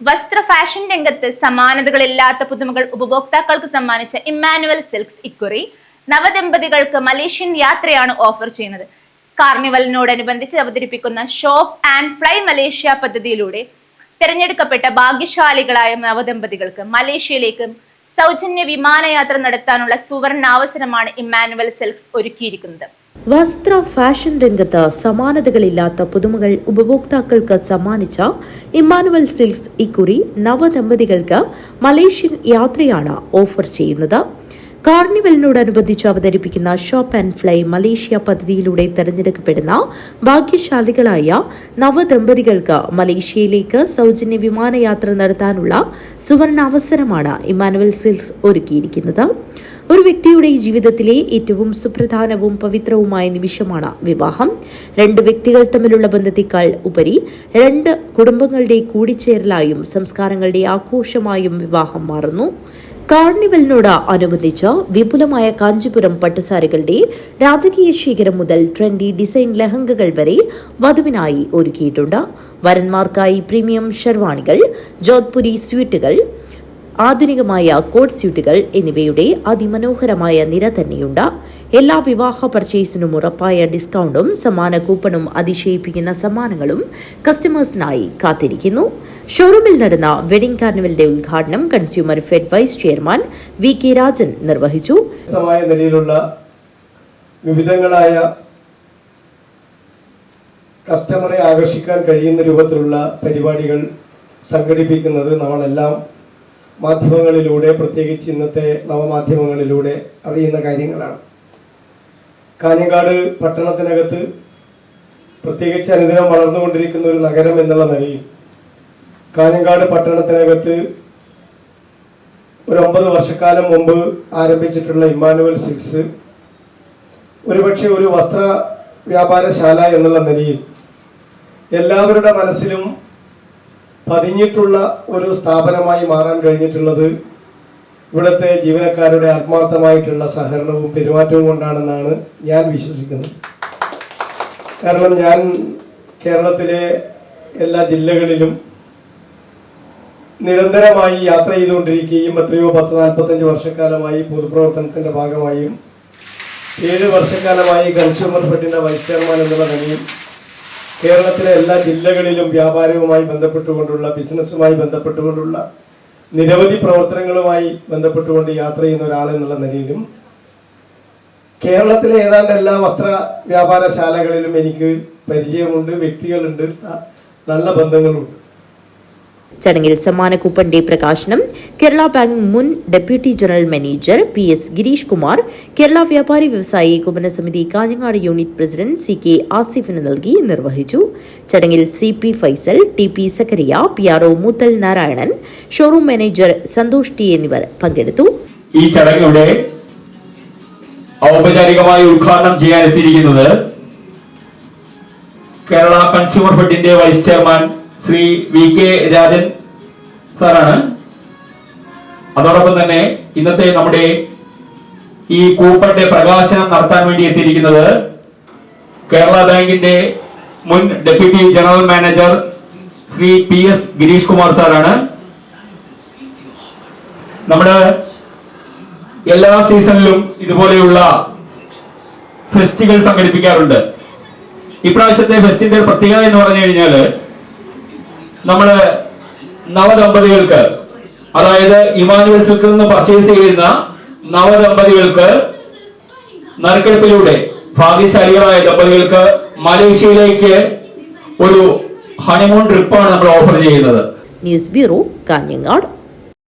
വസ്ത്ര ഫാഷൻ രംഗത്ത് സമാനതകളില്ലാത്ത പുതുമകൾ ഉപഭോക്താക്കൾക്ക് സമ്മാനിച്ച ഇമ്മാനുവൽ സിൽക്സ് ഇക്കുറി നവദമ്പതികൾക്ക് മലേഷ്യൻ യാത്രയാണ് ഓഫർ ചെയ്യുന്നത്. കാർണിവലിനോടനുബന്ധിച്ച് അവതരിപ്പിക്കുന്ന ഷോപ്പ് ആൻഡ് ഫ്ലൈ മലേഷ്യ പദ്ധതിയിലൂടെ തിരഞ്ഞെടുക്കപ്പെട്ട ഭാഗ്യശാലികളായ നവദമ്പതികൾക്ക് മലേഷ്യയിലേക്ക് സൗജന്യ വിമാനയാത്ര നടത്താനുള്ള സുവർണാവസരമാണ് ഇമ്മാനുവൽ സിൽക്സ് ഒരുക്കിയിരിക്കുന്നത്. വസ്ത്ര ഫാഷൻ രംഗത്ത് സമാനതകളില്ലാത്ത പുതുമകൾ ഉപഭോക്താക്കൾക്ക് സമ്മാനിച്ച ഇമ്മാനുവൽ സിൽക്സ് ഇക്കുറി നവദമ്പതികൾക്ക് മലേഷ്യൻ യാത്രയാണ് ഓഫർ ചെയ്യുന്നത്. കാർണിവലിനോടനുബന്ധിച്ച് അവതരിപ്പിക്കുന്ന ഷോപ്പ് ആൻഡ് ഫ്ലൈ മലേഷ്യ പദ്ധതിയിലൂടെ തെരഞ്ഞെടുക്കപ്പെടുന്ന ഭാഗ്യശാലികളായ നവദമ്പതികൾക്ക് മലേഷ്യയിലേക്ക് സൗജന്യ വിമാനയാത്ര നടത്താനുള്ള സുവർണാവസരമാണ് ഇമ്മാനുവൽ സിൽക്സ് ഒരുക്കിയിരിക്കുന്നത്. ഒരു വ്യക്തിയുടെ ജീവിതത്തിലെ ഏറ്റവും സുപ്രധാനവും പവിത്രവുമായ നിമിഷമാണ് വിവാഹം. രണ്ട് വ്യക്തികൾ തമ്മിലുള്ള ബന്ധത്തെക്കാൾ ഉപരി രണ്ട് കുടുംബങ്ങളുടെ കൂടിച്ചേരലായും സംസ്കാരങ്ങളുടെ ആഘോഷമായും വിവാഹം മാറുന്നു. കാർണിവലിനോട് അനുബന്ധിച്ച് വിപുലമായ കാഞ്ചീപുരം പട്ടുസാരികളുടെ രാജകീയ ശേഖരം മുതൽ ട്രെൻഡി ഡിസൈൻ ലഹങ്കകൾ വരെ വധുവിനായി ഒരുക്കിയിട്ടുണ്ട്. വരന്മാർക്കായി പ്രീമിയം ഷെർവാണികൾ, ജോധ്പുരി സ്വീറ്റുകൾ, ആധുനികമായ കോട്ട് സ്യൂട്ടുകൾ എന്നിവയുടെ അതിമനോഹരമായ നിര തന്നെയുണ്ട്. എല്ലാ വിവാഹ പർച്ചേസിനും ഉറപ്പായ ഡിസ്കൗണ്ടും സമ്മാന കൂപ്പണും അതിശയിപ്പിക്കുന്ന സമ്മാനങ്ങളും കസ്റ്റമേഴ്സിനായി കാത്തിരിക്കുന്നു. ഷോറൂമിൽ നടന്ന വെഡിംഗ് കാർണിവലിന്റെ ഉദ്ഘാടനം Consumerfed vice chairman VK Rajan നിർവഹിച്ചു. നിലയിലുള്ള വിവിധങ്ങളായ കസ്റ്റമറെ ആകർഷിക്കാൻ കഴിയുന്ന രൂപത്തിലുള്ള പരിപാടികൾ സംഘടിപ്പിക്കുന്നത് നമ്മളെല്ലാം മാധ്യമങ്ങളിലൂടെ, പ്രത്യേകിച്ച് ഇന്നത്തെ നവമാധ്യമങ്ങളിലൂടെ അറിയുന്ന കാര്യങ്ങളാണ്. കാഞ്ഞങ്ങാട് പട്ടണത്തിനകത്ത്, പ്രത്യേകിച്ച് അനുദിനം വളർന്നുകൊണ്ടിരിക്കുന്ന ഒരു നഗരം എന്നുള്ള നിലയിൽ കാഞ്ഞങ്ങാട് പട്ടണത്തിനകത്ത് ഒരു 9 വർഷക്കാലം മുമ്പ് ആരംഭിച്ചിട്ടുള്ള ഇമ്മാനുവൽ സിൽക്സ് ഒരുപക്ഷെ ഒരു വസ്ത്ര വ്യാപാരശാല എന്നുള്ള നിലയിൽ എല്ലാവരുടെ മനസ്സിലും പതിഞ്ഞിട്ടുള്ള ഒരു സ്ഥാപനമായി മാറാൻ കഴിഞ്ഞിട്ടുള്ളത് ഇവിടുത്തെ ജീവനക്കാരുടെ ആത്മാർത്ഥമായിട്ടുള്ള സഹകരണവും പെരുമാറ്റവും കൊണ്ടാണെന്നാണ് ഞാൻ വിശ്വസിക്കുന്നത്. കാരണം ഞാൻ കേരളത്തിലെ എല്ലാ ജില്ലകളിലും നിരന്തരമായി യാത്ര ചെയ്തുകൊണ്ടിരിക്കുകയും എത്രയോ 10-45 വർഷക്കാലമായി പൊതുപ്രവർത്തനത്തിൻ്റെ ഭാഗമായും 7 വർഷക്കാലമായി കൺസ്യൂമർ ഫെഡിൻ്റെ വൈസ് ചെയർമാൻ എന്നുള്ള നിലയിൽ കേരളത്തിലെ എല്ലാ ജില്ലകളിലും വ്യാപാരവുമായി ബന്ധപ്പെട്ടുകൊണ്ടുള്ള, ബിസിനസ്സുമായി ബന്ധപ്പെട്ടുകൊണ്ടുള്ള നിരവധി പ്രവർത്തനങ്ങളുമായി ബന്ധപ്പെട്ടുകൊണ്ട് യാത്ര ചെയ്യുന്ന ഒരാളെന്നുള്ള നിലയിലും കേരളത്തിലെ ഏതാണ്ട് എല്ലാ വസ്ത്ര വ്യാപാരശാലകളിലും എനിക്ക് പരിചയമുണ്ട്, വ്യക്തികളുണ്ട്, നല്ല ബന്ധങ്ങളുണ്ട്. ചടങ്ങിൽ സമ്മാന കൂപ്പന്റെ പ്രകാശനം കേരള ബാങ്ക് മുൻ deputy general manager PS Girish Kumar, Kerala Vyapari Vyavasayi Ekopana Samithi Kanhangad unit president CK ആസിഫിന് നൽകി നിർവഹിച്ചു. ചടങ്ങിൽ CP Faisal, TP Zakariya, PRO Moothal Narayanan, showroom manager Santhosh T എന്നിവർ പങ്കെടുത്തു. ഈ ചടങ്ങിലൂടെ ഔപചാരികമായി ഉദ്ഘാടനം ചെയ്യാനെത്തിയിരിക്കുന്നത് കേരള കൺസ്യൂമർ ഫെഡിന്റെ vice chairman Shri VK Rajan സാറാണ്. അതോടൊപ്പം തന്നെ ഇന്നത്തെ നമ്മുടെ ഈ കൂപ്പണിന്റെ പ്രകാശനം നടത്താൻ വേണ്ടി എത്തിയിരിക്കുന്നത് കേരള ബാങ്കിന്റെ മുൻ deputy general manager Shri PS Girish Kumar സാറാണ്. നമ്മുടെ എല്ലാ സീസണിലും ഇതുപോലെയുള്ള ഫെസ്റ്റുകൾ സംഘടിപ്പിക്കാറുണ്ട്. ഇപ്രാവശ്യത്തെ ഫെസ്റ്റിന്റെ പ്രത്യേകത എന്ന് പറഞ്ഞു കഴിഞ്ഞാല് നമ്മള് നവദമ്പതികൾക്ക്, അതായത് ഇമ്മാനുവൽ സിൽക്സിൽ നിന്ന് പർച്ചേസ് ചെയ്യുന്ന നവദമ്പതികൾക്ക് നറുക്കെടുപ്പിലൂടെ ഭാഗ്യശാലികളായ ദമ്പതികൾക്ക് മലേഷ്യയിലേക്ക് ഒരു ഹണിമൂൺ ട്രിപ്പാണ് നമ്മൾ ഓഫർ ചെയ്യുന്നത്. News bureau, Kanhangad.